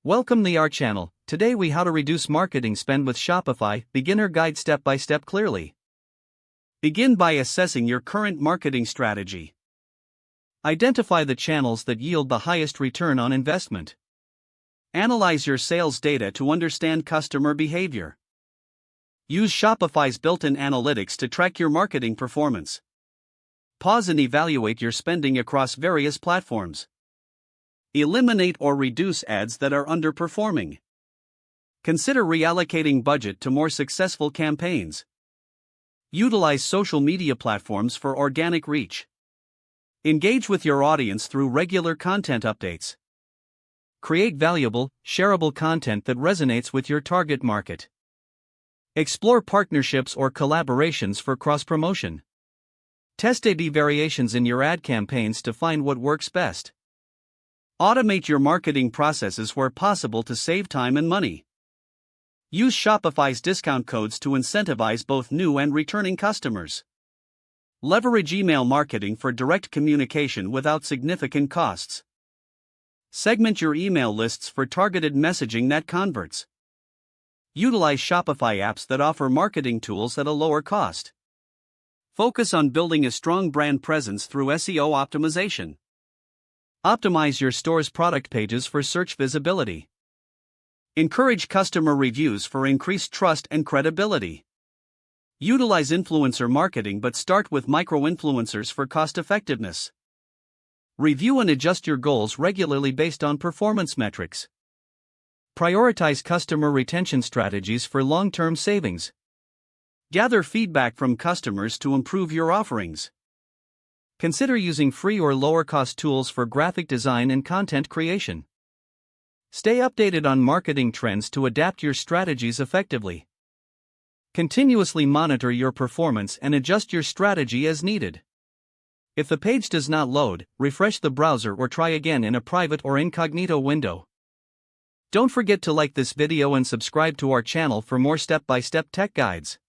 Welcome to our channel. Today we how to reduce marketing spend with Shopify, beginner guide step by step clearly. Begin by assessing your current marketing strategy. Identify the channels that yield the highest return on investment. Analyze your sales data to understand customer behavior. Use Shopify's built-in analytics to track your marketing performance. Pause and evaluate your spending across various platforms. Eliminate or reduce ads that are underperforming. Consider reallocating budget to more successful campaigns. Utilize social media platforms for organic reach. Engage with your audience through regular content updates. Create valuable, shareable content that resonates with your target market. Explore partnerships or collaborations for cross-promotion. Test A/B variations in your ad campaigns to find what works best. Automate your marketing processes where possible to save time and money. Use Shopify's discount codes to incentivize both new and returning customers. Leverage email marketing for direct communication without significant costs. Segment your email lists for targeted messaging that converts. Utilize Shopify apps that offer marketing tools at a lower cost. Focus on building a strong brand presence through SEO optimization. Optimize your store's product pages for search visibility. Encourage customer reviews for increased trust and credibility. Utilize influencer marketing but start with micro-influencers for cost-effectiveness. Review and adjust your goals regularly based on performance metrics. Prioritize customer retention strategies for long-term savings. Gather feedback from customers to improve your offerings. Consider using free or lower-cost tools for graphic design and content creation. Stay updated on marketing trends to adapt your strategies effectively. Continuously monitor your performance and adjust your strategy as needed. If the page does not load, refresh the browser or try again in a private or incognito window. Don't forget to like this video and subscribe to our channel for more step-by-step tech guides.